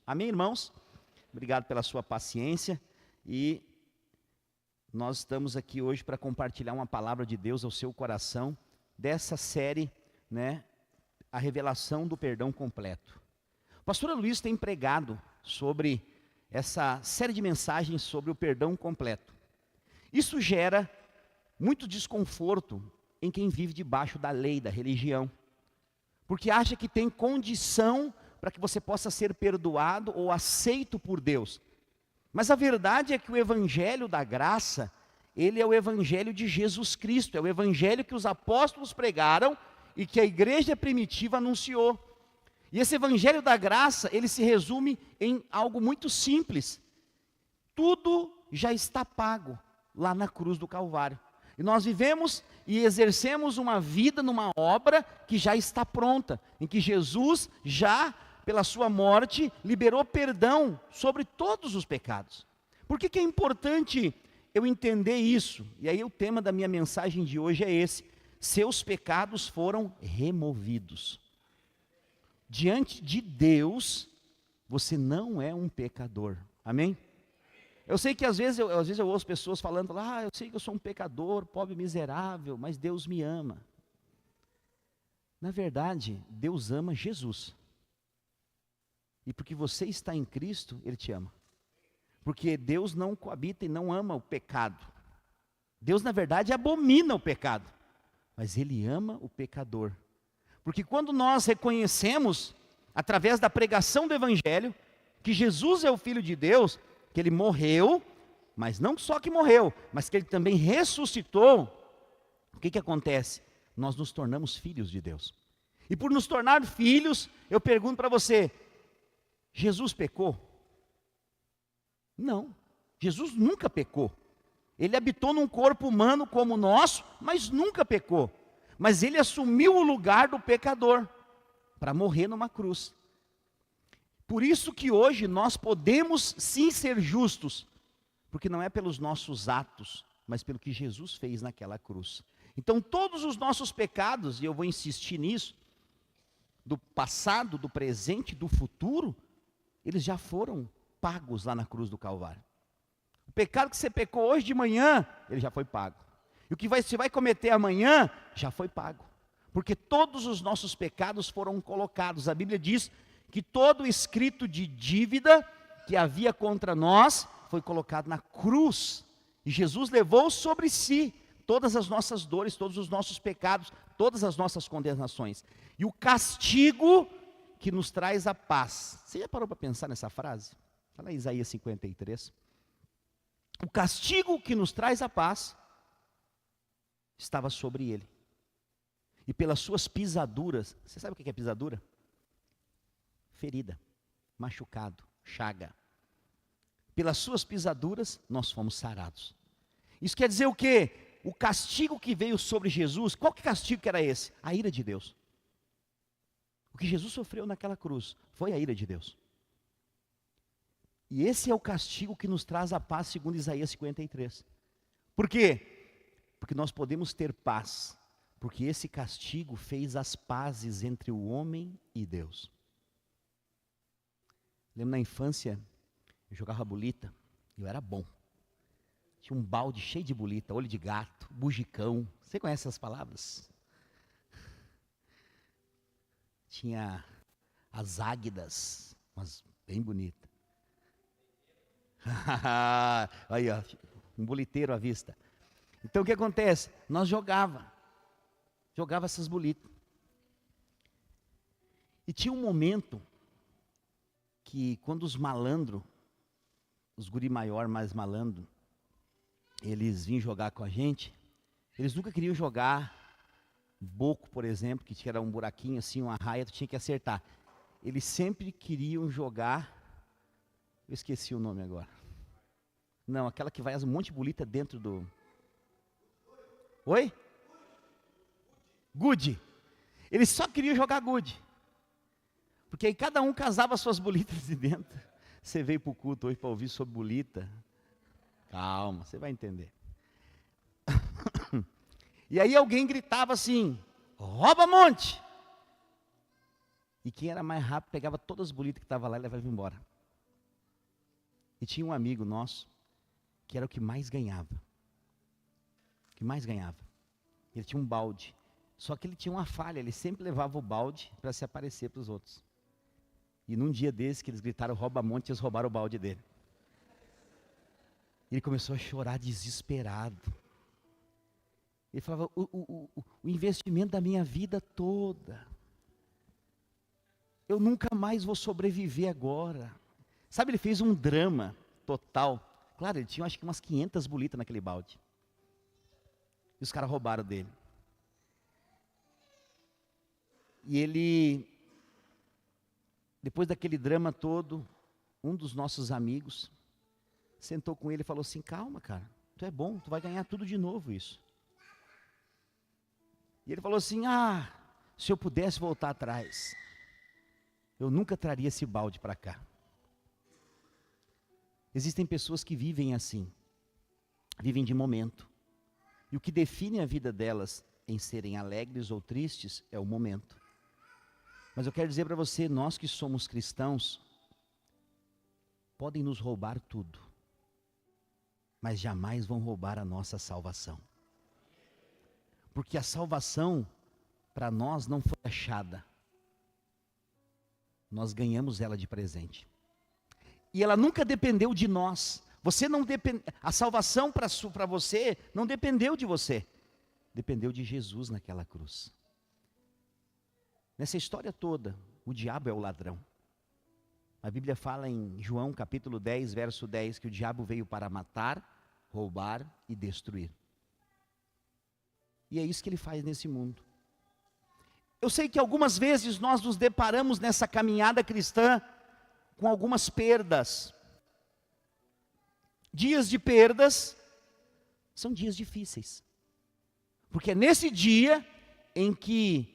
Amém, irmãos? Obrigado pela sua paciência e nós estamos aqui hoje para compartilhar uma palavra de Deus ao seu coração dessa série, a revelação do perdão completo. O pastor Luiz tem pregado sobre essa série de mensagens sobre o perdão completo. Isso gera muito desconforto em quem vive debaixo da lei, da religião, porque acha que tem condição para que você possa ser perdoado ou aceito por Deus. Mas a verdade é que o evangelho da graça, ele é o evangelho de Jesus Cristo, é o evangelho que os apóstolos pregaram e que a igreja primitiva anunciou. E esse evangelho da graça, ele se resume em algo muito simples. Tudo já está pago lá na cruz do Calvário. E nós vivemos e exercemos uma vida numa obra que já está pronta, em que Jesus já, pela sua morte, liberou perdão sobre todos os pecados. Por que é importante eu entender isso? E aí o tema da minha mensagem de hoje é esse: seus pecados foram removidos. Diante de Deus, você não é um pecador. Amém? Eu sei que às vezes eu ouço pessoas falando lá, eu sei que eu sou um pecador, pobre, miserável, mas Deus me ama. Na verdade, Deus ama Jesus. E porque você está em Cristo, Ele te ama. Porque Deus não coabita e não ama o pecado. Deus, na verdade, abomina o pecado. Mas Ele ama o pecador. Porque quando nós reconhecemos, através da pregação do Evangelho, que Jesus é o Filho de Deus, que Ele morreu, mas não só que morreu, mas que Ele também ressuscitou, o que acontece? Nós nos tornamos filhos de Deus. E por nos tornar filhos, eu pergunto para você, Jesus pecou? Não, Jesus nunca pecou. Ele habitou num corpo humano como o nosso, mas nunca pecou. Mas Ele assumiu o lugar do pecador, para morrer numa cruz. Por isso que hoje nós podemos sim ser justos, porque não é pelos nossos atos, mas pelo que Jesus fez naquela cruz. Então todos os nossos pecados, e eu vou insistir nisso, do passado, do presente, do futuro, eles já foram pagos lá na cruz do Calvário. O pecado que você pecou hoje de manhã, ele já foi pago. E o que você vai cometer amanhã, já foi pago. Porque todos os nossos pecados foram colocados. A Bíblia diz que todo escrito de dívida que havia contra nós foi colocado na cruz. E Jesus levou sobre si todas as nossas dores, todos os nossos pecados, todas as nossas condenações. E o castigo que nos traz a paz. Você já parou para pensar nessa frase? Fala em Isaías 53. O castigo que nos traz a paz estava sobre ele. E pelas suas pisaduras, você sabe o que é pisadura? Ferida, machucado, chaga. Pelas suas pisaduras, nós fomos sarados. Isso quer dizer o quê? O castigo que veio sobre Jesus, qual que castigo que era esse? A ira de Deus. O que Jesus sofreu naquela cruz foi a ira de Deus. E esse é o castigo que nos traz a paz, segundo Isaías 53. Por quê? Porque nós podemos ter paz, porque esse castigo fez as pazes entre o homem e Deus. Lembro na infância, eu jogava bolita, eu era bom. Tinha um balde cheio de bolita, olho de gato, bugicão. Você conhece essas palavras? Tinha as águidas, mas bem bonita. Aí, ó, um boliteiro à vista. Então o que acontece? Nós jogava essas bolitas. E tinha um momento que quando os malandros, os guri maior, mais malandro, eles vinham jogar com a gente, eles nunca queriam jogar boco, por exemplo, que era um buraquinho assim, uma raia, tu tinha que acertar. Eles sempre queriam jogar, eu esqueci o nome agora. Não, aquela que vai um monte de bolita dentro do... Oi? Gude. Eles só queriam jogar gude. Porque aí cada um casava suas bolitas de dentro. Você veio para o culto hoje para ouvir sobre bolita. Calma, você vai entender. E aí alguém gritava assim, rouba monte. E quem era mais rápido pegava todas as bolitas que estavam lá e levava embora. E tinha um amigo nosso, que era o que mais ganhava. O que mais ganhava. Ele tinha um balde. Só que ele tinha uma falha, ele sempre levava o balde para se aparecer para os outros. E num dia desse que eles gritaram rouba-monte, eles roubaram o balde dele. Ele começou a chorar desesperado. Ele falava, o investimento da minha vida toda, eu nunca mais vou sobreviver agora. Sabe, ele fez um drama total. Claro, ele tinha acho que umas 500 bolitas naquele balde. E os caras roubaram dele. E ele, depois daquele drama todo, um dos nossos amigos sentou com ele e falou assim, calma cara, tu é bom, tu vai ganhar tudo de novo isso. E ele falou assim, se eu pudesse voltar atrás, eu nunca traria esse balde para cá. Existem pessoas que vivem assim, vivem de momento. E o que define a vida delas em serem alegres ou tristes é o momento. Mas eu quero dizer para você, nós que somos cristãos, podem nos roubar tudo, mas jamais vão roubar a nossa salvação. Porque a salvação, para nós, não foi achada. Nós ganhamos ela de presente. E ela nunca dependeu de nós. A salvação para você não dependeu de você. Dependeu de Jesus naquela cruz. Nessa história toda, o diabo é o ladrão. A Bíblia fala em João capítulo 10, verso 10, que o diabo veio para matar, roubar e destruir. E é isso que ele faz nesse mundo. Eu sei que algumas vezes nós nos deparamos nessa caminhada cristã com algumas perdas. Dias de perdas são dias difíceis. Porque é nesse dia em que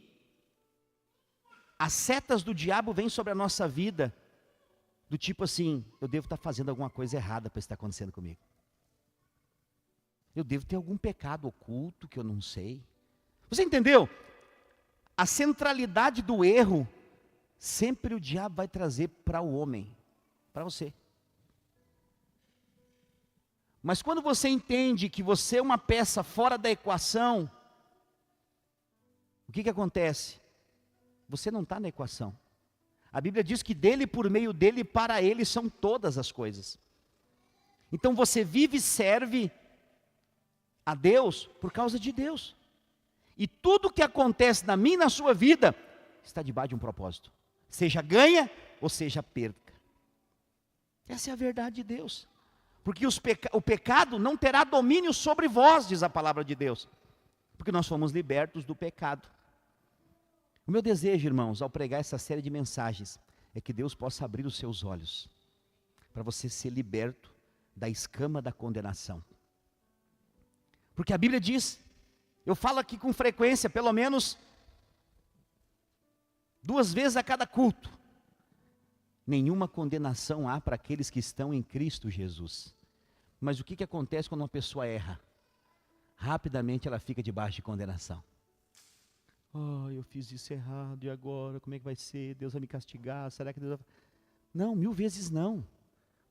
as setas do diabo vêm sobre a nossa vida, do tipo assim, eu devo estar fazendo alguma coisa errada para isso estar acontecendo comigo. Eu devo ter algum pecado oculto que eu não sei. Você entendeu? A centralidade do erro, sempre o diabo vai trazer para o homem, para você. Mas quando você entende que você é uma peça fora da equação, o que acontece? Você não está na equação. A Bíblia diz que dele, por meio dele, para ele são todas as coisas. Então você vive e serve a Deus por causa de Deus. E tudo que acontece na minha e na sua vida está debaixo de um propósito. Seja ganha ou seja perca. Essa é a verdade de Deus. Porque o pecado não terá domínio sobre vós, diz a palavra de Deus. Porque nós fomos libertos do pecado. O meu desejo, irmãos, ao pregar essa série de mensagens, é que Deus possa abrir os seus olhos, para você ser liberto da escama da condenação. Porque a Bíblia diz, eu falo aqui com frequência, pelo menos 2 vezes a cada culto, nenhuma condenação há para aqueles que estão em Cristo Jesus. Mas o que acontece quando uma pessoa erra? Rapidamente ela fica debaixo de condenação. Eu fiz isso errado, e agora? Como é que vai ser? Deus vai me castigar? Será que Deus vai... Não, 1000 vezes não.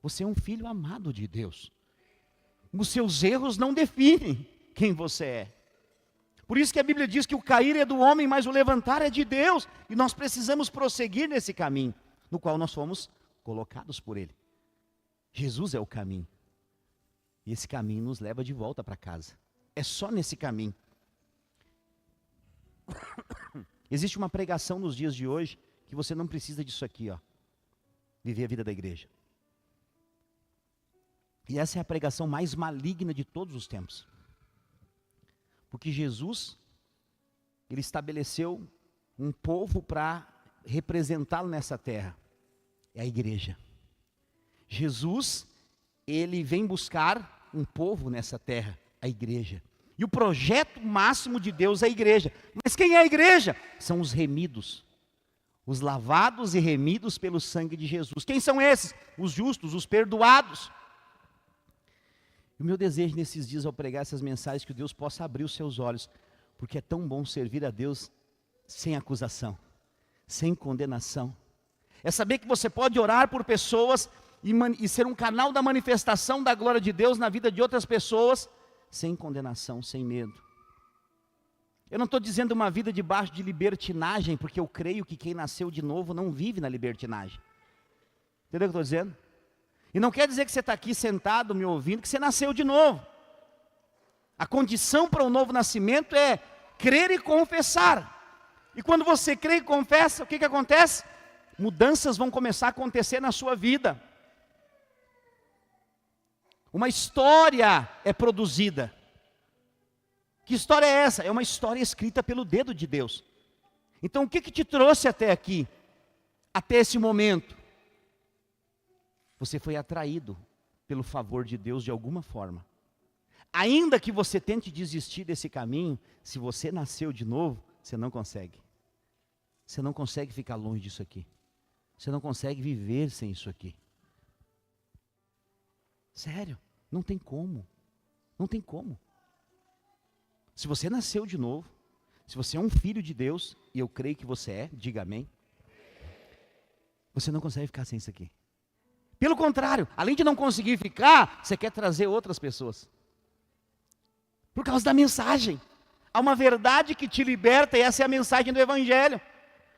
Você é um filho amado de Deus. Os seus erros não definem quem você é. Por isso que a Bíblia diz que o cair é do homem, mas o levantar é de Deus. E nós precisamos prosseguir nesse caminho, no qual nós fomos colocados por Ele. Jesus é o caminho. E esse caminho nos leva de volta para casa. É só nesse caminho. Existe uma pregação nos dias de hoje que você não precisa disso aqui, viver a vida da igreja. E essa é a pregação mais maligna de todos os tempos. Porque Jesus, Ele estabeleceu um povo para representá-lo nessa terra. É a igreja. Jesus, Ele vem buscar um povo nessa terra, a igreja. E o projeto máximo de Deus é a igreja. Mas quem é a igreja? São os remidos. Os lavados e remidos pelo sangue de Jesus. Quem são esses? Os justos, os perdoados. O meu desejo nesses dias ao pregar essas mensagens, que Deus possa abrir os seus olhos, porque é tão bom servir a Deus sem acusação, sem condenação. É saber que você pode orar por pessoas e ser um canal da manifestação da glória de Deus na vida de outras pessoas, sem condenação, sem medo. Eu não estou dizendo uma vida debaixo de libertinagem, porque eu creio que quem nasceu de novo não vive na libertinagem. Entendeu o que eu estou dizendo? E não quer dizer que você está aqui sentado me ouvindo, que você nasceu de novo. A condição para o novo nascimento é crer e confessar. E quando você crê e confessa, o que acontece? Mudanças vão começar a acontecer na sua vida. Uma história é produzida. Que história é essa? É uma história escrita pelo dedo de Deus. Então o que te trouxe até aqui? Até esse momento? Você foi atraído pelo favor de Deus de alguma forma. Ainda que você tente desistir desse caminho, se você nasceu de novo, você não consegue. Você não consegue ficar longe disso aqui. Você não consegue viver sem isso aqui. Sério, não tem como. Não tem como. Se você nasceu de novo, se você é um filho de Deus, e eu creio que você é, diga amém, você não consegue ficar sem isso aqui. Pelo contrário, além de não conseguir ficar, você quer trazer outras pessoas. Por causa da mensagem. Há uma verdade que te liberta, e essa é a mensagem do Evangelho.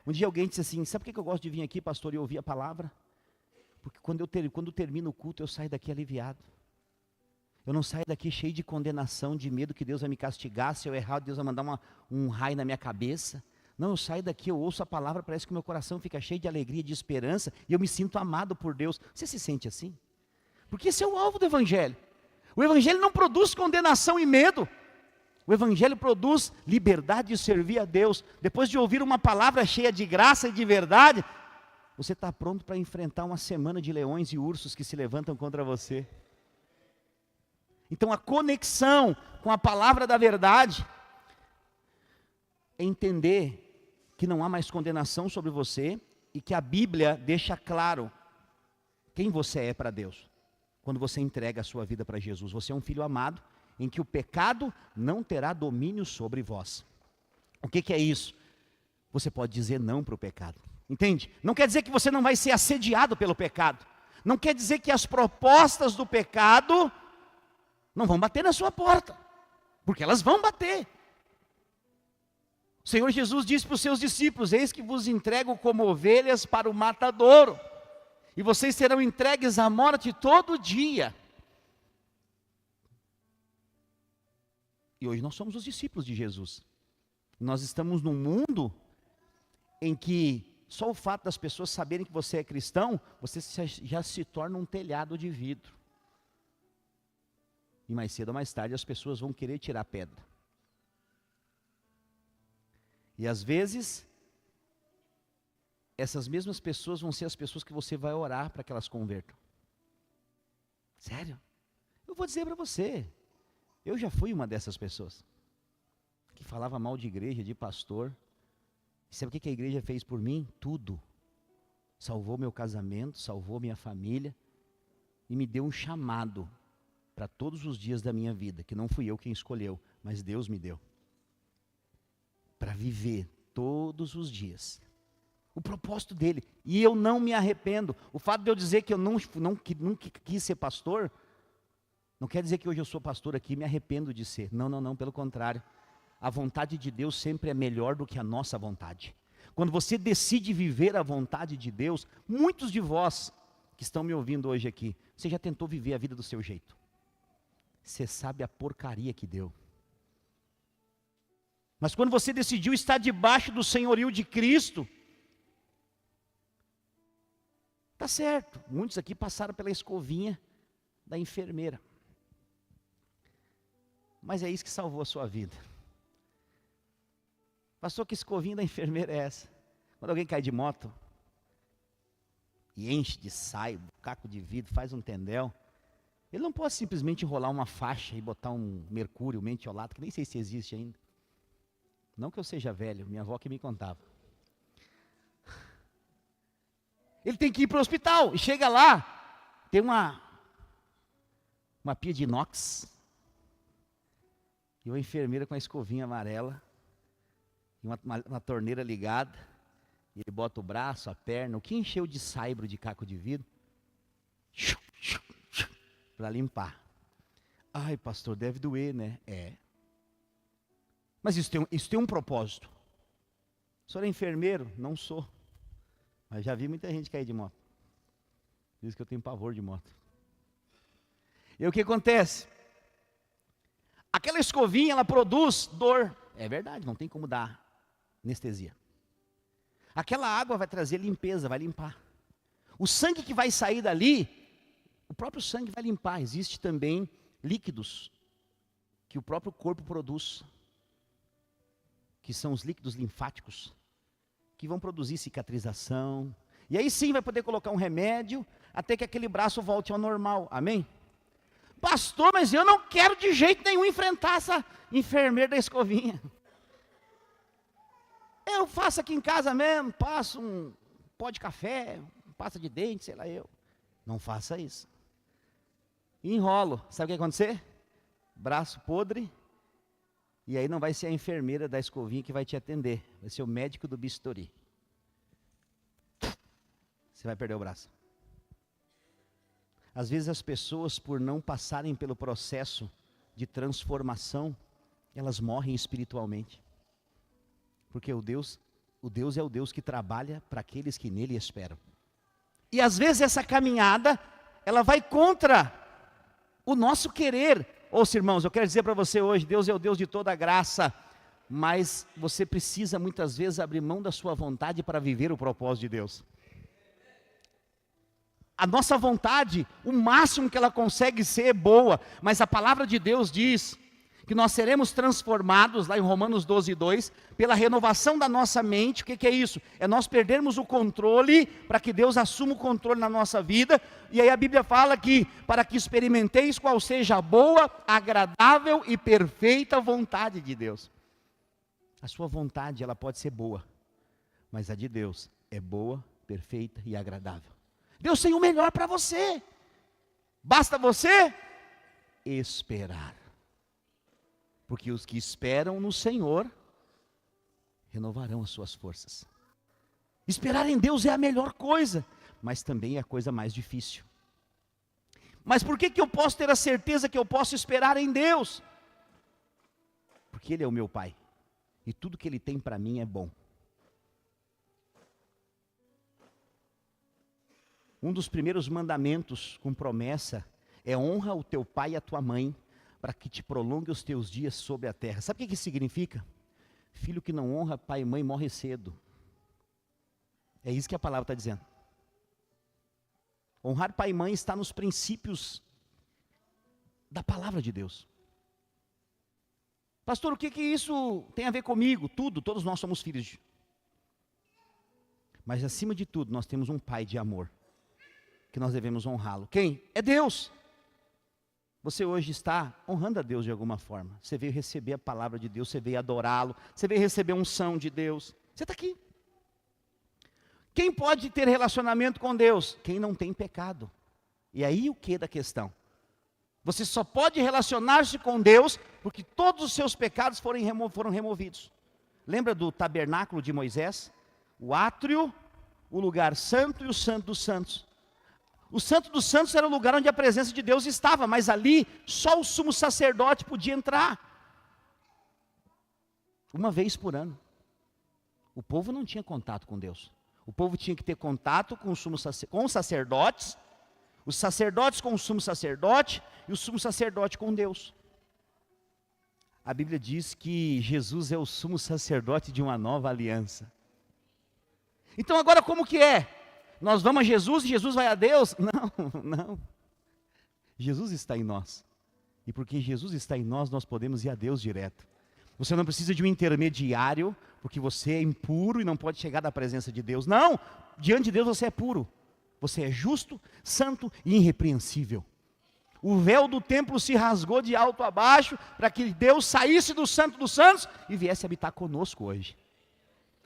Um dia alguém disse assim, sabe por que eu gosto de vir aqui, pastor, e ouvir a palavra? Porque quando termino o culto, eu saio daqui aliviado. Eu não saio daqui cheio de condenação, de medo que Deus vai me castigar, se eu errar, Deus vai mandar um raio na minha cabeça. Não, eu saio daqui, eu ouço a palavra, parece que o meu coração fica cheio de alegria, de esperança, e eu me sinto amado por Deus. Você se sente assim? Porque esse é o alvo do Evangelho. O Evangelho não produz condenação e medo. O Evangelho produz liberdade de servir a Deus. Depois de ouvir uma palavra cheia de graça e de verdade, você está pronto para enfrentar uma semana de leões e ursos que se levantam contra você. Então a conexão com a palavra da verdade é entender que não há mais condenação sobre você e que a Bíblia deixa claro quem você é para Deus. Quando você entrega a sua vida para Jesus, você é um filho amado em que o pecado não terá domínio sobre vós. O que é isso? Você pode dizer não para o pecado. Entende? Não quer dizer que você não vai ser assediado pelo pecado. Não quer dizer que as propostas do pecado não vão bater na sua porta, porque elas vão bater. O Senhor Jesus disse para os seus discípulos, eis que vos entrego como ovelhas para o matadouro, e vocês serão entregues à morte todo dia. E hoje nós somos os discípulos de Jesus. Nós estamos num mundo em que só o fato das pessoas saberem que você é cristão, você já se torna um telhado de vidro. E mais cedo ou mais tarde as pessoas vão querer tirar a pedra. E às vezes, essas mesmas pessoas vão ser as pessoas que você vai orar para que elas convertam. Sério? Eu vou dizer para você, eu já fui uma dessas pessoas, que falava mal de igreja, de pastor. E sabe o que a igreja fez por mim? Tudo. Salvou meu casamento, salvou minha família, e me deu um chamado para todos os dias da minha vida, que não fui eu quem escolheu, mas Deus me deu. Para viver todos os dias. O propósito dele. E eu não me arrependo. O fato de eu dizer que eu nunca quis ser pastor, não quer dizer que hoje eu sou pastor aqui e me arrependo de ser. Não, pelo contrário. A vontade de Deus sempre é melhor do que a nossa vontade. Quando você decide viver a vontade de Deus, muitos de vós que estão me ouvindo hoje aqui, você já tentou viver a vida do seu jeito. Você sabe a porcaria que deu. Mas quando você decidiu estar debaixo do senhorio de Cristo, tá certo. Muitos aqui passaram pela escovinha da enfermeira. Mas é isso que salvou a sua vida. Pastor, que escovinha da enfermeira é essa? Quando alguém cai de moto e enche de saio, caco de vidro, faz um tendel, ele não pode simplesmente enrolar uma faixa e botar um mercúrio, mentiolato, que nem sei se existe ainda. Não que eu seja velho, minha avó que me contava. Ele tem que ir para o hospital, e chega lá, tem uma pia de inox, e uma enfermeira com a escovinha amarela, e uma torneira ligada, e ele bota o braço, a perna, o que encheu de saibro de caco de vidro, para limpar. Ai, pastor, deve doer, né? É. Mas isso tem um propósito. O senhor é enfermeiro? Não sou. Mas já vi muita gente cair de moto. Diz que eu tenho pavor de moto. E o que acontece? Aquela escovinha, ela produz dor. É verdade, não tem como dar anestesia. Aquela água vai trazer limpeza, vai limpar. O sangue que vai sair dali, o próprio sangue vai limpar. Existe também líquidos que o próprio corpo produz, que são os líquidos linfáticos, que vão produzir cicatrização. E aí sim vai poder colocar um remédio até que aquele braço volte ao normal. Amém? Pastor, mas eu não quero de jeito nenhum enfrentar essa enfermeira da escovinha. Eu faço aqui em casa mesmo, passo um pó de café, pasta de dente, sei lá eu. Não faça isso. Enrolo. Sabe o que vai acontecer? Braço podre. E aí não vai ser a enfermeira da escovinha que vai te atender. Vai ser o médico do bisturi. Você vai perder o braço. Às vezes as pessoas, por não passarem pelo processo de transformação, elas morrem espiritualmente. Porque o Deus é o Deus que trabalha para aqueles que nele esperam. E às vezes essa caminhada, ela vai contra o nosso querer. Ouça, irmãos, eu quero dizer para você hoje, Deus é o Deus de toda graça, mas você precisa muitas vezes abrir mão da sua vontade para viver o propósito de Deus. A nossa vontade, o máximo que ela consegue ser é boa, mas a palavra de Deus diz que nós seremos transformados, lá em Romanos 12:2, pela renovação da nossa mente. O que é isso? É nós perdermos o controle, para que Deus assuma o controle na nossa vida. E aí a Bíblia fala que, para que experimenteis qual seja a boa, agradável e perfeita vontade de Deus. A sua vontade, ela pode ser boa, mas a de Deus é boa, perfeita e agradável. Deus tem o melhor para você. Basta você esperar. Porque os que esperam no Senhor renovarão as suas forças. Esperar em Deus é a melhor coisa, mas também é a coisa mais difícil. Mas por que eu posso ter a certeza que eu posso esperar em Deus? Porque Ele é o meu Pai, e tudo que Ele tem para mim é bom. Um dos primeiros mandamentos com promessa é: honra o teu pai e a tua mãe, para que te prolongue os teus dias sobre a terra. Sabe o que isso significa? Filho que não honra pai e mãe morre cedo. É isso que a palavra está dizendo. Honrar pai e mãe está nos princípios da palavra de Deus. Pastor, o que isso tem a ver comigo? Tudo, todos nós somos filhos. Mas acima de tudo, nós temos um pai de amor, que nós devemos honrá-lo. Quem? É Deus. Você hoje está honrando a Deus de alguma forma. Você veio receber a palavra de Deus, você veio adorá-lo, você veio receber a unção de Deus. Você está aqui. Quem pode ter relacionamento com Deus? Quem não tem pecado. E aí o que da questão? Você só pode relacionar-se com Deus porque todos os seus pecados foram removidos. Lembra do tabernáculo de Moisés? O átrio, o lugar santo e o santo dos santos. O Santo dos Santos era o lugar onde a presença de Deus estava, mas ali só o sumo sacerdote podia entrar. Uma vez por ano. O povo não tinha contato com Deus. O povo tinha que ter contato com os sacerdotes, os sacerdotes com o sumo sacerdote e o sumo sacerdote com Deus. A Bíblia diz que Jesus é o sumo sacerdote de uma nova aliança. Então agora como que é? Nós vamos a Jesus e Jesus vai a Deus? Não. Jesus está em nós. E porque Jesus está em nós, nós podemos ir a Deus direto. Você não precisa de um intermediário, porque você é impuro e não pode chegar da presença de Deus. Não, diante de Deus você é puro. Você é justo, santo e irrepreensível. O véu do templo se rasgou de alto a baixo, para que Deus saísse do Santo dos Santos e viesse habitar conosco hoje.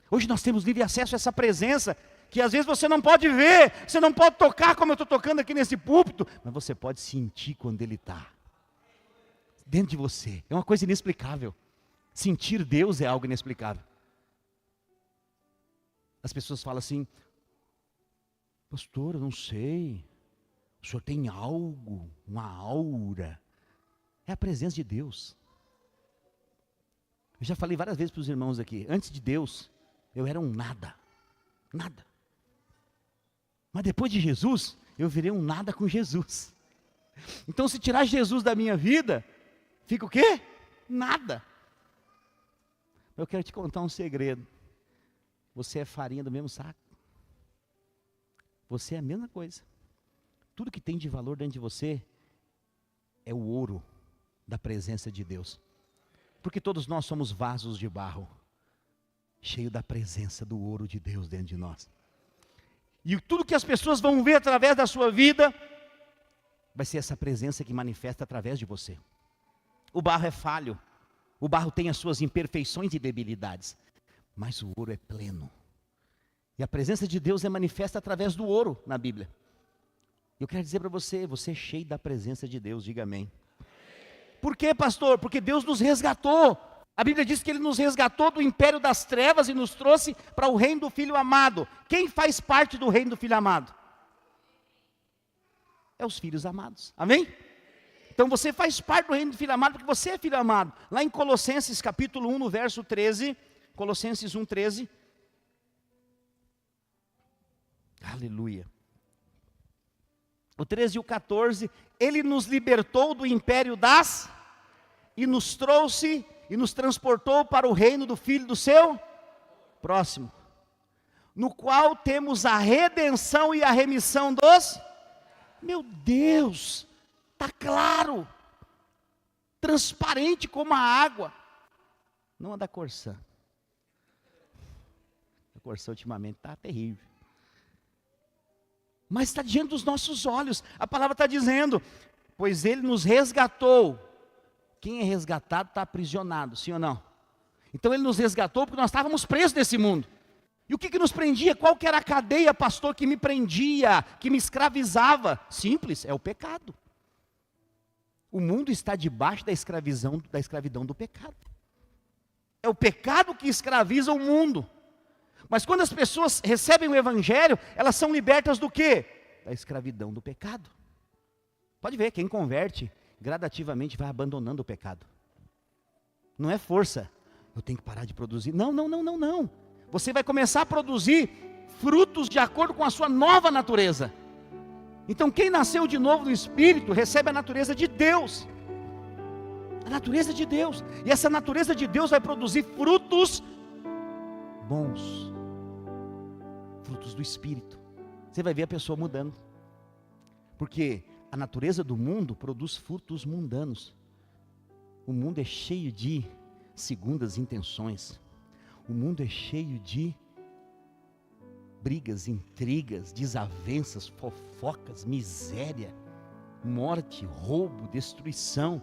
Hoje nós temos livre acesso a essa presença, que às vezes você não pode ver, você não pode tocar como eu estou tocando aqui nesse púlpito, mas você pode sentir quando Ele está dentro de você. É uma coisa inexplicável. Sentir Deus é algo inexplicável. As pessoas falam assim: pastor, eu não sei, O senhor tem algo, uma aura. É a presença de Deus. Eu já falei várias vezes para os irmãos aqui, antes de Deus, eu era um nada. Nada. Mas depois de Jesus, eu virei um nada com Jesus. Então se tirar Jesus da minha vida, fica o quê? Nada. Eu quero te contar um segredo. Você é farinha do mesmo saco. Você é a mesma coisa. Tudo que tem de valor dentro de você é o ouro da presença de Deus. Porque todos nós somos vasos de barro, cheio da presença do ouro de Deus dentro de nós. E tudo que as pessoas vão ver através da sua vida, vai ser essa presença que manifesta através de você. O barro é falho, o barro tem as suas imperfeições e debilidades, mas o ouro é pleno. E a presença de Deus é manifesta através do ouro na Bíblia. Eu quero dizer para você, você é cheio da presença de Deus, diga amém. Por quê, pastor? Porque Deus nos resgatou. A Bíblia diz que Ele nos resgatou do império das trevas e nos trouxe para o reino do Filho amado. Quem faz parte do reino do Filho amado? É os filhos amados, amém? Então você faz parte do reino do Filho amado, porque você é filho amado. Lá em Colossenses capítulo 1, no verso 13, Colossenses 1, 13. Aleluia. O 13 e o 14, Ele nos libertou do império das, e nos trouxe, e nos transportou para o reino do Filho do seu próximo, no qual temos a redenção e a remissão dos, meu Deus, está claro, transparente como a água, não a da Corsã. A Corsã ultimamente está terrível. Mas está diante dos nossos olhos. A palavra está dizendo, pois Ele nos resgatou. Quem é resgatado está aprisionado, sim ou não? Então Ele nos resgatou porque nós estávamos presos nesse mundo. E o que nos prendia? Qual que era a cadeia, pastor, que me prendia, que me escravizava? Simples, é o pecado. O mundo está debaixo da escravidão do pecado. É o pecado que escraviza o mundo. Mas quando as pessoas recebem o Evangelho, elas são libertas do quê? Da escravidão do pecado. Pode ver, quem converte, gradativamente vai abandonando o pecado. Não é força, eu tenho que parar de produzir. Não. Você vai começar a produzir frutos de acordo com a sua nova natureza. Então quem nasceu de novo no Espírito, recebe a natureza de Deus. A natureza de Deus. E essa natureza de Deus vai produzir frutos bons. Frutos do Espírito. Você vai ver a pessoa mudando. Porque a natureza do mundo produz frutos mundanos. O mundo é cheio de segundas intenções. O mundo é cheio de brigas, intrigas, desavenças, fofocas, miséria, morte, roubo, destruição.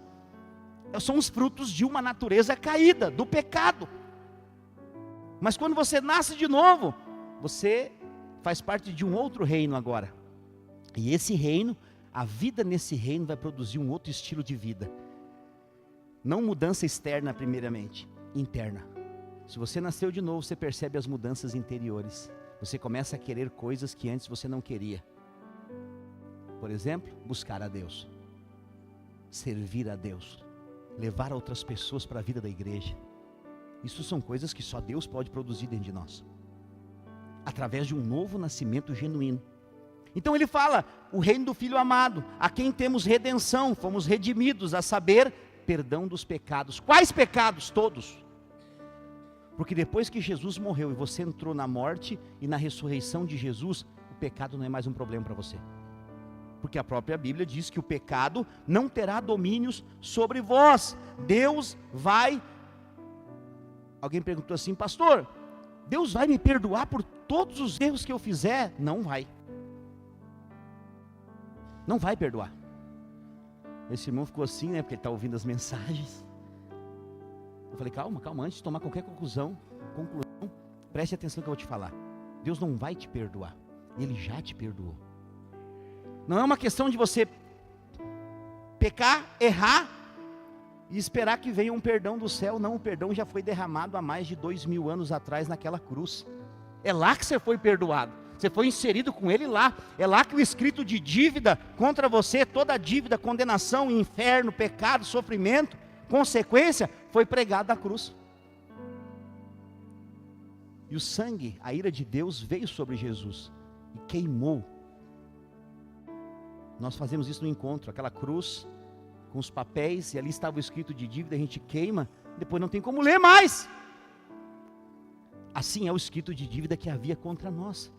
São os frutos de uma natureza caída, do pecado. Mas quando você nasce de novo, você faz parte de um outro reino agora. E esse reino, a vida nesse reino vai produzir um outro estilo de vida. Não mudança externa primeiramente, interna. Se você nasceu de novo, você percebe as mudanças interiores. Você começa a querer coisas que antes você não queria. Por exemplo, buscar a Deus. Servir a Deus. Levar outras pessoas para a vida da igreja. Isso são coisas que só Deus pode produzir dentro de nós. Através de um novo nascimento genuíno. Então ele fala, o reino do Filho amado, a quem temos redenção, fomos redimidos, a saber, perdão dos pecados. Quais pecados? Todos. Porque depois que Jesus morreu e você entrou na morte e na ressurreição de Jesus, o pecado não é mais um problema para você. Porque a própria Bíblia diz que o pecado não terá domínios sobre vós. Deus vai... Alguém perguntou assim, pastor, Deus vai me perdoar por todos os erros que eu fizer? Não vai. Não vai perdoar. Esse irmão ficou assim, né? Porque ele está ouvindo as mensagens. Eu falei, calma, antes de tomar qualquer conclusão, preste atenção no que eu vou te falar. Deus não vai te perdoar. Ele já te perdoou. Não é uma questão de você pecar, errar e esperar que venha um perdão do céu. Não, o perdão já foi derramado há mais de 2000 anos atrás naquela cruz. É lá que você foi perdoado. Você foi inserido com Ele lá. É lá que o escrito de dívida contra você, toda dívida, condenação, inferno, pecado, sofrimento, consequência, foi pregado na cruz. E o sangue, a ira de Deus veio sobre Jesus e queimou. Nós fazemos isso no encontro, aquela cruz com os papéis, e ali estava o escrito de dívida, a gente queima, depois não tem como ler mais. Assim é o escrito de dívida que havia contra nós.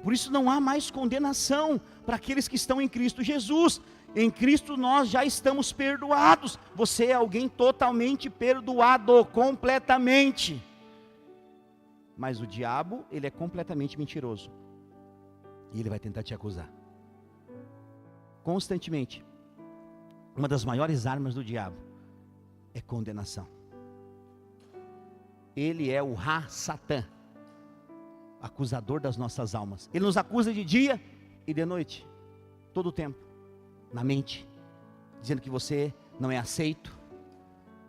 Por isso não há mais condenação para aqueles que estão em Cristo Jesus. Em Cristo nós já estamos perdoados. Você é alguém totalmente perdoado, completamente. Mas o diabo, ele é completamente mentiroso. E ele vai tentar te acusar. Constantemente. Uma das maiores armas do diabo é condenação. Ele é o Satã, acusador das nossas almas. Ele nos acusa de dia e de noite, todo o tempo, na mente, dizendo que você não é aceito,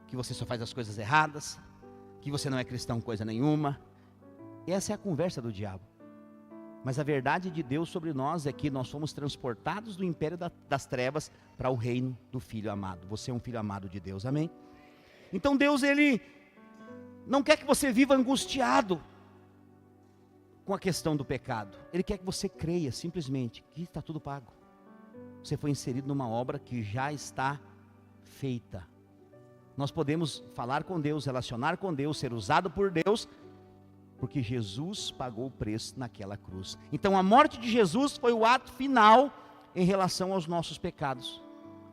que você só faz as coisas erradas, que você não é cristão coisa nenhuma. Essa é a conversa do diabo. Mas a verdade de Deus sobre nós é que nós fomos transportados do império das trevas para o reino do Filho amado. Você é um filho amado de Deus, amém? Então Deus, Ele não quer que você viva angustiado com a questão do pecado. Ele quer que você creia simplesmente que está tudo pago. Você foi inserido numa obra que já está feita. Nós podemos falar com Deus, relacionar com Deus, ser usado por Deus, porque Jesus pagou o preço naquela cruz. Então a morte de Jesus foi o ato final em relação aos nossos pecados.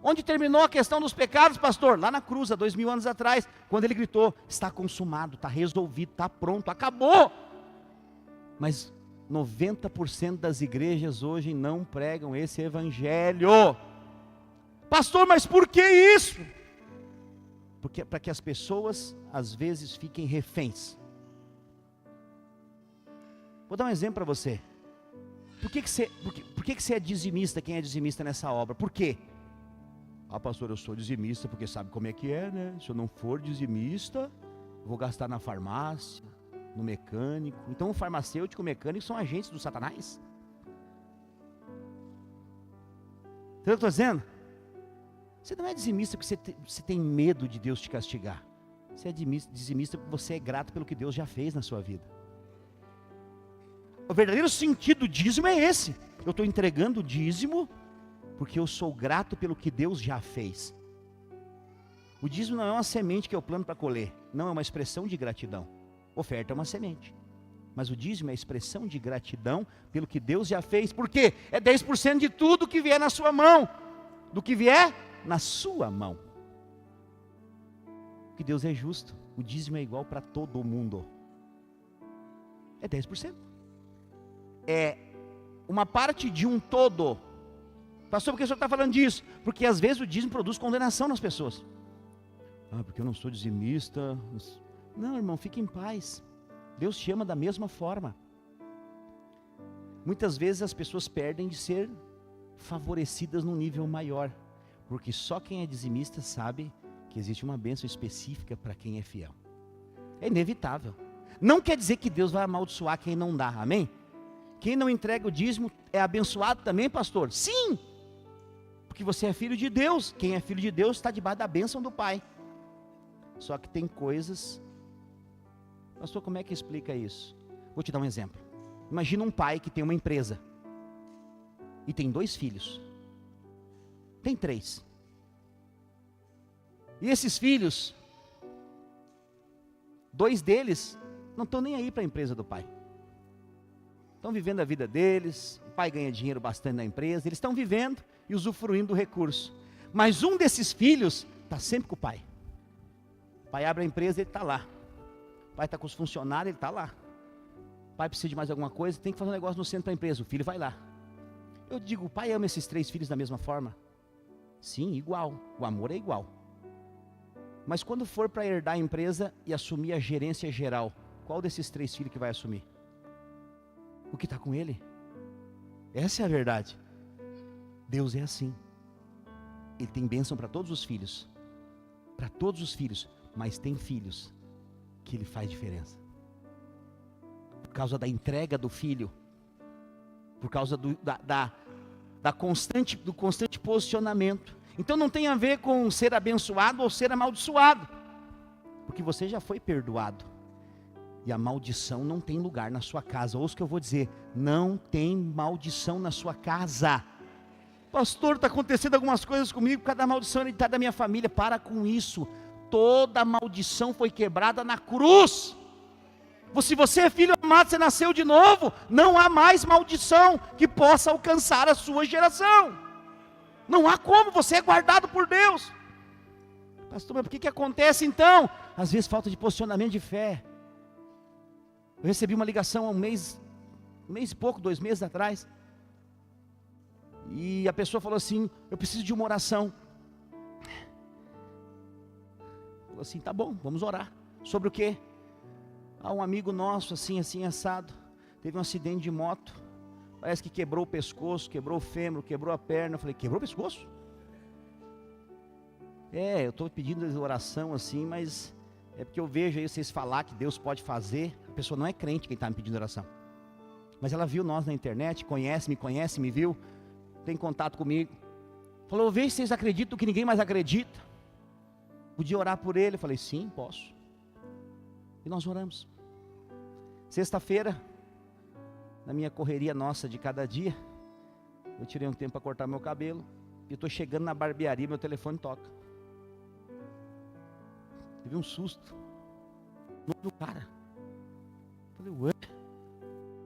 Onde terminou a questão dos pecados, pastor? Lá na cruz, há 2000 anos atrás, quando ele gritou, está consumado, está resolvido, está pronto, acabou. Mas 90% das igrejas hoje não pregam esse evangelho. Pastor, mas por que isso? Porque para que as pessoas às vezes fiquem reféns. Vou dar um exemplo para você. Por que você é dizimista? Quem é dizimista nessa obra? Por quê? Ah, pastor, eu sou dizimista porque sabe como é que é, né? Se eu não for dizimista, eu vou gastar na farmácia, no mecânico. Então o farmacêutico e o mecânico são agentes do Satanás. Entendeu o que eu estou dizendo? Você não é dizimista porque você tem medo de Deus te castigar. Você é dizimista porque você é grato pelo que Deus já fez na sua vida. O verdadeiro sentido do dízimo é esse. Eu estou entregando o dízimo porque eu sou grato pelo que Deus já fez. O dízimo não é uma semente que eu planto para colher. Não, é uma expressão de gratidão. Oferta é uma semente. Mas o dízimo é a expressão de gratidão pelo que Deus já fez. Por quê? É 10% de tudo que vier na sua mão. Do que vier na sua mão. Porque Deus é justo. O dízimo é igual para todo mundo. É 10%. É uma parte de um todo. Pastor, por que o senhor está falando disso? Porque às vezes o dízimo produz condenação nas pessoas. Ah, porque eu não sou dizimista. Não, irmão, fique em paz. Deus te ama da mesma forma. Muitas vezes as pessoas perdem de ser favorecidas num nível maior. Porque só quem é dizimista sabe que existe uma bênção específica para quem é fiel. É inevitável. Não quer dizer que Deus vai amaldiçoar quem não dá, amém? Quem não entrega o dízimo é abençoado também, pastor? Sim! Porque você é filho de Deus. Quem é filho de Deus está debaixo da bênção do Pai. Só que tem coisas... Pastor, como é que explica isso? Vou te dar um exemplo. Imagina um pai que tem uma empresa. E tem 2 filhos. Tem 3. E esses filhos, 2 deles não estão nem aí para a empresa do pai. Estão vivendo a vida deles, o pai ganha dinheiro bastante na empresa, eles estão vivendo e usufruindo do recurso. Mas um desses filhos está sempre com o pai. O pai abre a empresa, ele está lá. O pai está com os funcionários, ele está lá. O pai precisa de mais alguma coisa, tem que fazer um negócio no centro da empresa, o filho vai lá. Eu digo, o pai ama esses 3 filhos da mesma forma? Sim, igual, o amor é igual. Mas quando for para herdar a empresa e assumir a gerência geral, qual desses 3 filhos que vai assumir? O que está com ele? Essa é a verdade. Deus é assim. Ele tem bênção para todos os filhos. Para todos os filhos. Mas tem filhos que ele faz diferença. Por causa da entrega do filho, por causa do constante posicionamento. Então não tem a ver com ser abençoado ou ser amaldiçoado, porque você já foi perdoado, e a maldição não tem lugar na sua casa. Ouça o que eu vou dizer: não tem maldição na sua casa. Pastor, está acontecendo algumas coisas comigo por causa da maldição hereditária da minha família. Para com isso, toda maldição foi quebrada na cruz. Se você é filho amado, você nasceu de novo, não há mais maldição que possa alcançar a sua geração. Não há como, você é guardado por Deus. Pastor, mas por que acontece então? Às vezes falta de posicionamento de fé. Eu recebi uma ligação há um mês e pouco, 2 meses atrás, e a pessoa falou assim: eu preciso de uma oração. Falou assim: tá bom, vamos orar. Sobre o quê? Um amigo nosso, assim assado, teve um acidente de moto, parece que quebrou o pescoço, quebrou o fêmur, quebrou a perna. Eu falei: quebrou o pescoço? Eu estou pedindo oração assim, mas é porque eu vejo aí vocês falar que Deus pode fazer. A pessoa não é crente quem está me pedindo oração, mas ela viu nós na internet, me conhece, me viu, tem contato comigo. Falou: veja se vocês acreditam que ninguém mais acredita. Podia orar por ele? Eu falei: sim, posso. E nós oramos. Sexta-feira, na minha correria nossa de cada dia, eu tirei um tempo para cortar meu cabelo, e estou chegando na barbearia, meu telefone toca. Teve um susto. O nome do cara. Falei: ué?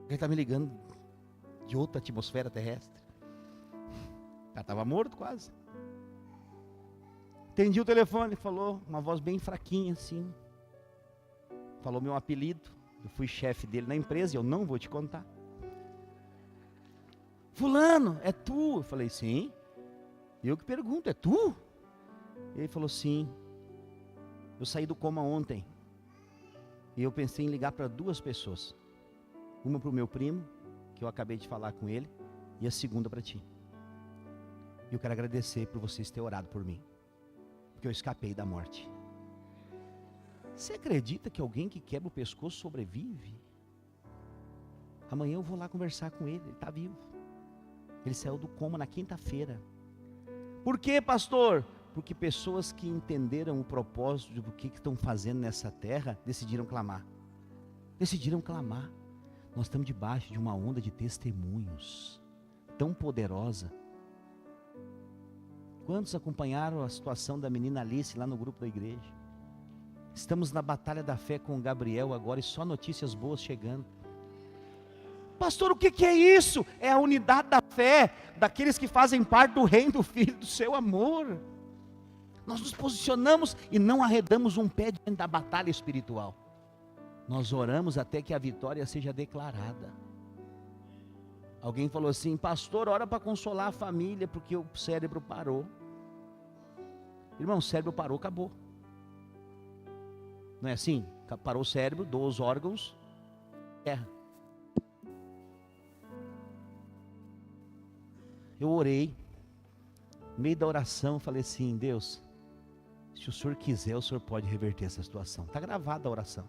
Ele está me ligando de outra atmosfera terrestre. O cara estava morto quase. Atendi o telefone, falou, uma voz bem fraquinha assim. Falou meu apelido. Eu fui chefe dele na empresa e eu não vou te contar. Fulano, é tu? Eu falei: sim. Eu que pergunto: é tu? Ele falou: sim. Eu saí do coma ontem e eu pensei em ligar para 2 pessoas. Uma para o meu primo, que eu acabei de falar com ele, e a segunda para ti. E eu quero agradecer por vocês terem orado por mim, porque eu escapei da morte. Você acredita que alguém que quebra o pescoço sobrevive? Amanhã eu vou lá conversar com ele está vivo. Ele saiu do coma na quinta-feira. Por quê, pastor? Porque pessoas que entenderam o propósito do que estão fazendo nessa terra, decidiram clamar. Nós estamos debaixo de uma onda de testemunhos, tão poderosa. Quantos acompanharam a situação da menina Alice lá no grupo da igreja? Estamos na batalha da fé com o Gabriel agora, e só notícias boas chegando. Pastor, o que é isso? É a unidade da fé, daqueles que fazem parte do reino do Filho do seu amor. Nós nos posicionamos e não arredamos um pé diante da batalha espiritual. Nós oramos até que a vitória seja declarada. Alguém falou assim: pastor, ora para consolar a família, porque o cérebro parou. Irmão, o cérebro parou, acabou. Não é assim? Parou o cérebro, 2 órgãos, terra. Eu orei, no meio da oração, falei assim: Deus, se o Senhor quiser, o Senhor pode reverter essa situação. Está gravada a oração.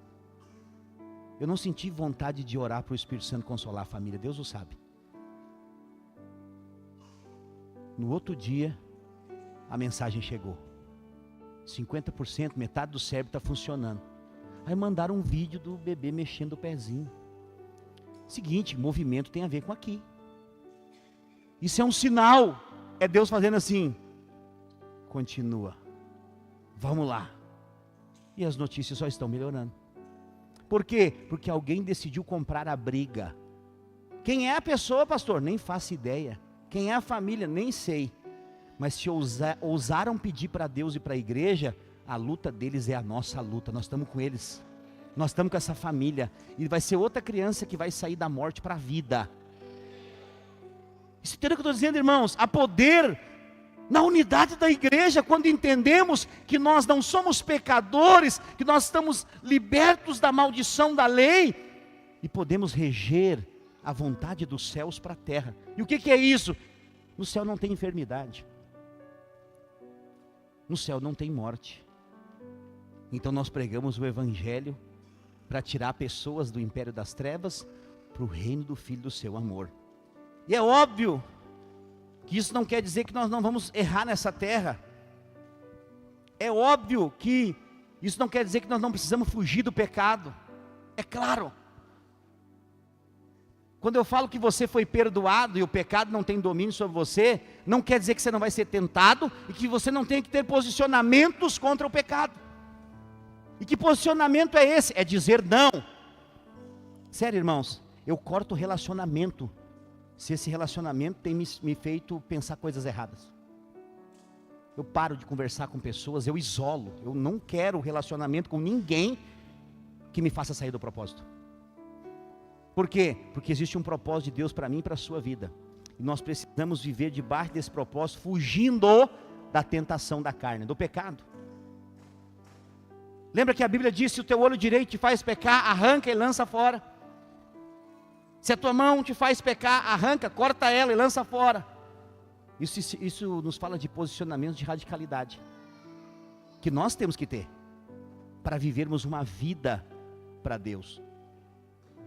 Eu não senti vontade de orar para o Espírito Santo consolar a família, Deus o sabe. No outro dia, a mensagem chegou. 50%, metade do cérebro está funcionando. Aí mandaram um vídeo do bebê mexendo o pezinho. Seguinte, movimento tem a ver com aqui. Isso é um sinal. É Deus fazendo assim: continua, vamos lá. E as notícias só estão melhorando. Por quê? Porque alguém decidiu comprar a briga. Quem é a pessoa, pastor? Nem faço ideia. Quem é a família? Nem sei. Mas se ousaram pedir para Deus e para a igreja, a luta deles é a nossa luta. Nós estamos com eles. Nós estamos com essa família. E vai ser outra criança que vai sair da morte para a vida. Isso entendeu o que eu estou dizendo, irmãos? Há poder na unidade da igreja, quando entendemos que nós não somos pecadores, que nós estamos libertos da maldição da lei, e podemos reger a vontade dos céus para a terra. E o que é isso? No céu não tem enfermidade. No céu não tem morte. Então nós pregamos o evangelho para tirar pessoas do império das trevas para o reino do Filho do seu amor. E é óbvio que isso não quer dizer que nós não vamos errar nessa terra. É óbvio que isso não quer dizer que nós não precisamos fugir do pecado. É claro. Quando eu falo que você foi perdoado e o pecado não tem domínio sobre você, não quer dizer que você não vai ser tentado e que você não tem que ter posicionamentos contra o pecado. E que posicionamento é esse? É dizer não. Sério, irmãos, eu corto o relacionamento se esse relacionamento tem me feito pensar coisas erradas. Eu paro de conversar com pessoas, eu isolo. Eu não quero relacionamento com ninguém que me faça sair do propósito. Por quê? Porque existe um propósito de Deus para mim e para a sua vida. E nós precisamos viver debaixo desse propósito, fugindo da tentação da carne, do pecado. Lembra que a Bíblia diz: se o teu olho direito te faz pecar, arranca e lança fora. Se a tua mão te faz pecar, arranca, corta ela e lança fora. Isso nos fala de posicionamento de radicalidade, que nós temos que ter, para vivermos uma vida para Deus.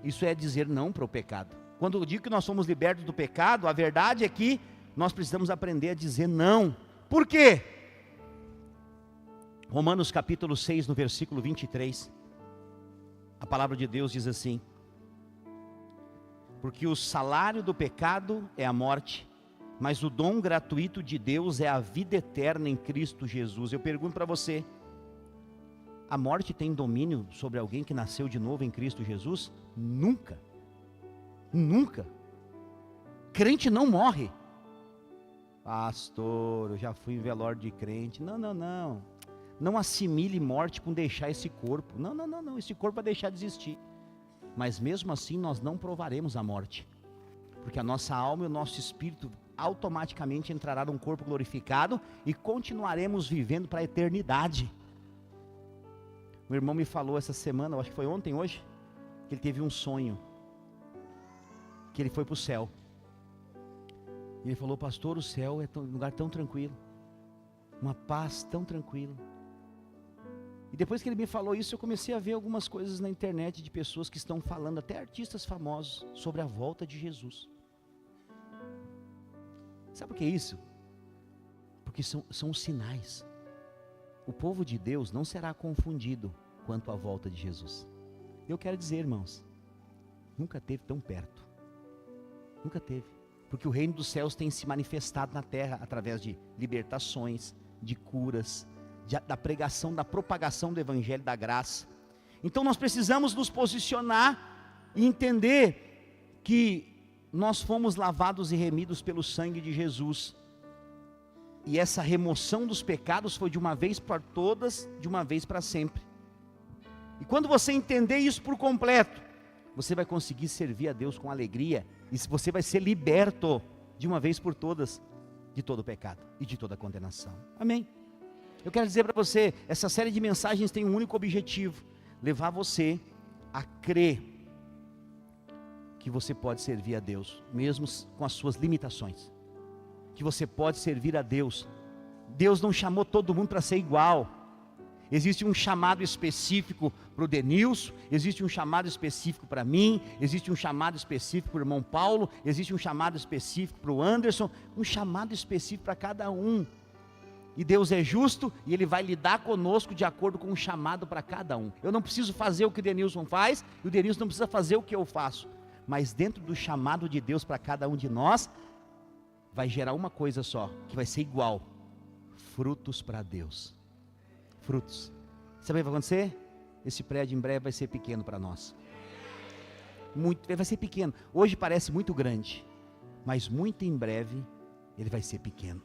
Isso é dizer não para o pecado. Quando eu digo que nós somos libertos do pecado, a verdade é que nós precisamos aprender a dizer não. Por quê? Romanos capítulo 6, no versículo 23, a palavra de Deus diz assim: porque o salário do pecado é a morte, mas o dom gratuito de Deus é a vida eterna em Cristo Jesus. Eu pergunto para você: a morte tem domínio sobre alguém que nasceu de novo em Cristo Jesus? Nunca. Nunca. Crente não morre. Pastor, eu já fui em velório de crente. Não. Não assimile morte com deixar esse corpo. Não. Esse corpo vai deixar de existir. Mas mesmo assim nós não provaremos a morte. Porque a nossa alma e o nosso espírito automaticamente entrará num corpo glorificado e continuaremos vivendo para a eternidade. O irmão me falou essa semana, eu acho que foi ontem, hoje, que ele teve um sonho, que ele foi para o céu. E ele falou: pastor, o céu é um lugar tão tranquilo, uma paz tão tranquila. E depois que ele me falou isso, eu comecei a ver algumas coisas na internet de pessoas que estão falando, até artistas famosos, sobre a volta de Jesus. Sabe por que é isso? Porque são os sinais. O povo de Deus não será confundido quanto à volta de Jesus. Eu quero dizer, irmãos, nunca teve tão perto. Nunca teve. Porque o reino dos céus tem se manifestado na terra através de libertações, de curas, da pregação, da propagação do evangelho da graça. Então nós precisamos nos posicionar e entender que nós fomos lavados e remidos pelo sangue de Jesus. E essa remoção dos pecados foi de uma vez para todas, de uma vez para sempre. E quando você entender isso por completo, você vai conseguir servir a Deus com alegria, e você vai ser liberto de uma vez por todas de todo o pecado e de toda a condenação. Amém? Eu quero dizer para você, essa série de mensagens tem um único objetivo: levar você a crer que você pode servir a Deus, mesmo com as suas limitações. Que você pode servir a Deus. Deus não chamou todo mundo para ser igual. Existe um chamado específico para o Denilson, existe um chamado específico para mim, existe um chamado específico para o irmão Paulo, existe um chamado específico para o Anderson, um chamado específico para cada um. E Deus é justo e Ele vai lidar conosco de acordo com um chamado para cada um. Eu não preciso fazer o que o Denilson faz, e o Denilson não precisa fazer o que eu faço. Mas dentro do chamado de Deus para cada um de nós, vai gerar uma coisa só, que vai ser igual: frutos para Deus. Frutos. Sabe o que vai acontecer? Esse prédio em breve vai ser pequeno para nós. Vai ser pequeno. Hoje parece muito grande, mas muito em breve ele vai ser pequeno.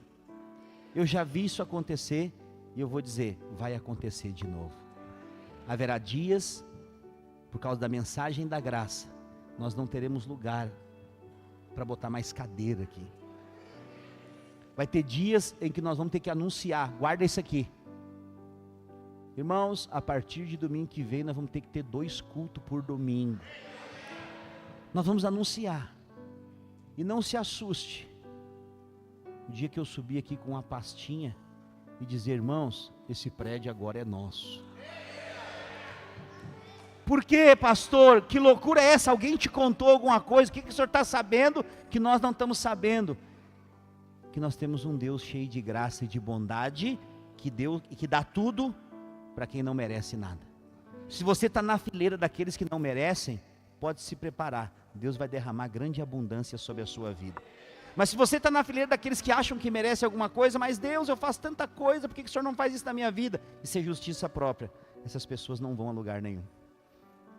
Eu já vi isso acontecer e eu vou dizer, vai acontecer de novo. Haverá dias, por causa da mensagem da graça, nós não teremos lugar para botar mais cadeira aqui. Vai ter dias em que nós vamos ter que anunciar, guarda isso aqui. Irmãos, a partir de domingo que vem nós vamos ter que ter 2 cultos por domingo. Nós vamos anunciar. E não se assuste. O dia que eu subir aqui com uma pastinha e dizer: irmãos, esse prédio agora é nosso. Por que, pastor? Que loucura é essa? Alguém te contou alguma coisa? O que o senhor está sabendo que nós não estamos sabendo? Que nós temos um Deus cheio de graça e de bondade, que dá tudo para quem não merece nada. Se você está na fileira daqueles que não merecem, pode se preparar, Deus vai derramar grande abundância sobre a sua vida. Mas se você está na fileira daqueles que acham que merece alguma coisa, mas Deus, eu faço tanta coisa, por que o senhor não faz isso na minha vida? Isso é justiça própria. Essas pessoas não vão a lugar nenhum,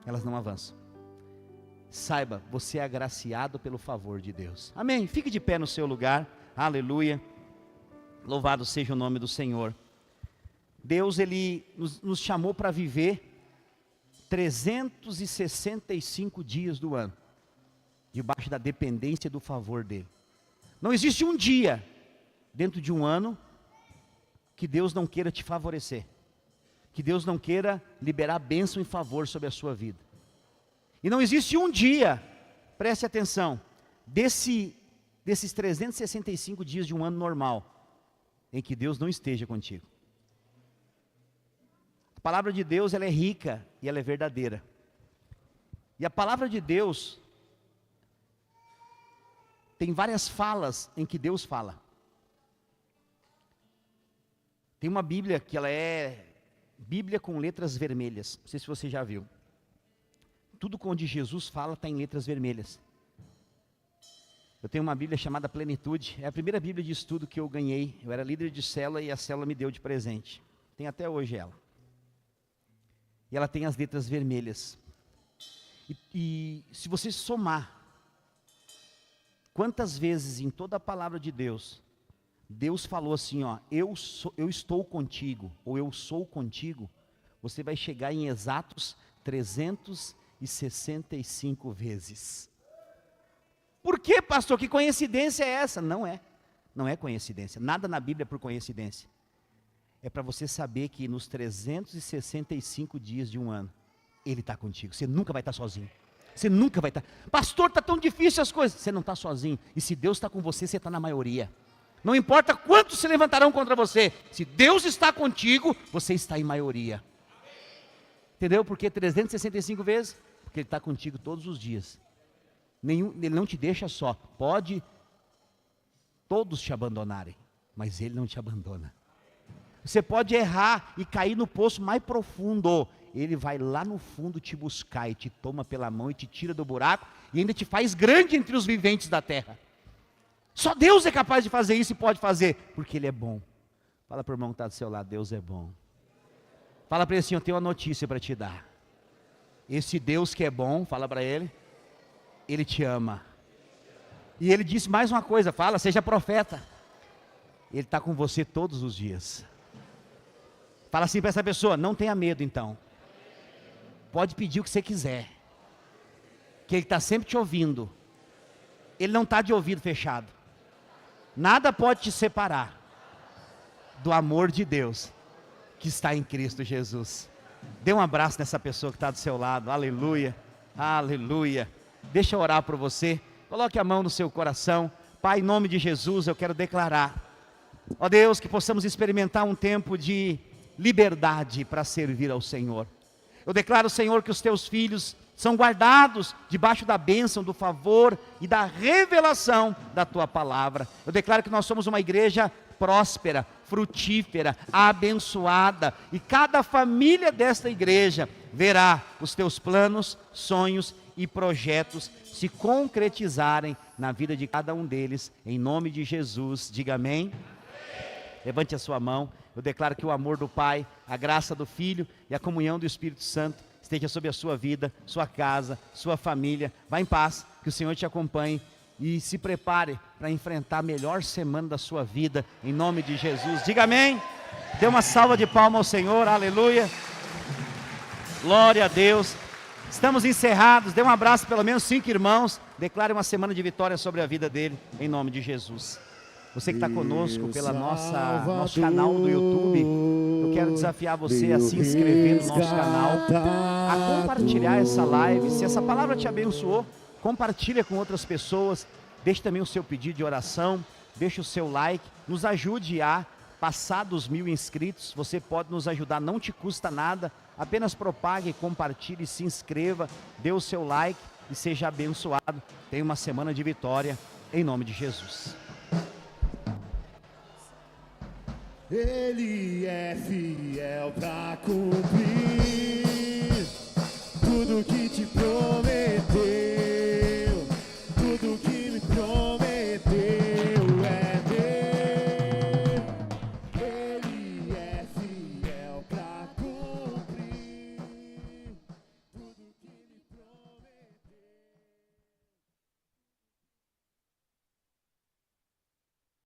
elas não avançam. Saiba, você é agraciado pelo favor de Deus. Amém? Fique de pé no seu lugar. Aleluia. Louvado seja o nome do Senhor. Deus, Ele nos chamou para viver 365 dias do ano, debaixo da dependência do favor dEle. Não existe um dia, dentro de um ano, que Deus não queira te favorecer, que Deus não queira liberar bênção e favor sobre a sua vida. E não existe um dia, preste atenção, desses 365 dias de um ano normal, em que Deus não esteja contigo. A palavra de Deus, ela é rica e ela é verdadeira. E a palavra de Deus tem várias falas em que Deus fala. Tem uma Bíblia que ela é Bíblia com letras vermelhas. Não sei se você já viu. Tudo onde Jesus fala está em letras vermelhas. Eu tenho uma Bíblia chamada Plenitude. É a primeira Bíblia de estudo que eu ganhei. Eu era líder de célula e a célula me deu de presente. Tem até hoje ela. E ela tem as letras vermelhas. E se você somar, quantas vezes em toda a palavra de Deus, Deus falou assim, ó, eu estou contigo, ou eu sou contigo, você vai chegar em exatos 365 vezes. Por que, pastor? Que coincidência é essa? Não é coincidência, nada na Bíblia é por coincidência. É para você saber que nos 365 dias de um ano, Ele está contigo, você nunca vai estar sozinho. Você nunca vai estar, pastor, está tão difícil as coisas, você não está sozinho, e se Deus está com você, você está na maioria. Não importa quantos se levantarão contra você, se Deus está contigo, você está em maioria. Entendeu? Por que 365 vezes? Porque Ele está contigo todos os dias. Ele não te deixa só, pode todos te abandonarem, mas Ele não te abandona. Você pode errar e cair no poço mais profundo, Ele vai lá no fundo te buscar e te toma pela mão e te tira do buraco e ainda te faz grande entre os viventes da terra. Só Deus é capaz de fazer isso e pode fazer, porque Ele é bom. Fala para o irmão que está do seu lado, Deus é bom. Fala para ele assim, eu tenho uma notícia para te dar. Esse Deus que é bom, fala para ele, Ele te ama. E Ele disse mais uma coisa, fala, seja profeta. Ele está com você todos os dias. Fala assim para essa pessoa, não tenha medo então. Pode pedir o que você quiser. Que Ele está sempre te ouvindo. Ele não está de ouvido fechado. Nada pode te separar do amor de Deus que está em Cristo Jesus. Dê um abraço nessa pessoa que está do seu lado. Aleluia, aleluia. Deixa eu orar por você. Coloque a mão no seu coração. Pai, em nome de Jesus, eu quero declarar, ó Deus, que possamos experimentar um tempo de liberdade para servir ao Senhor. Eu declaro, Senhor, que os teus filhos são guardados debaixo da bênção, do favor e da revelação da tua palavra. Eu declaro que nós somos uma igreja próspera, frutífera, abençoada, e cada família desta igreja verá os teus planos, sonhos e projetos se concretizarem na vida de cada um deles, em nome de Jesus. Diga amém. Levante a sua mão. Eu declaro que o amor do Pai, a graça do Filho e a comunhão do Espírito Santo esteja sobre a sua vida, sua casa, sua família. Vá em paz, que o Senhor te acompanhe e se prepare para enfrentar a melhor semana da sua vida, em nome de Jesus. Diga amém. Dê uma salva de palmas ao Senhor, aleluia. Glória a Deus. Estamos encerrados. Dê um abraço pelo menos 5 irmãos. Declare uma semana de vitória sobre a vida dele, em nome de Jesus. Você que está conosco pela nosso canal do YouTube, eu quero desafiar você a se inscrever no nosso canal, a compartilhar essa live. Se essa palavra te abençoou, compartilha com outras pessoas. Deixe também o seu pedido de oração, deixe o seu like, nos ajude a passar dos 1000 inscritos. Você pode nos ajudar, não te custa nada, Apenas propague, compartilhe, se inscreva, dê o seu like e seja abençoado. Tenha uma semana de vitória, em nome de Jesus. Ele é fiel para cumprir.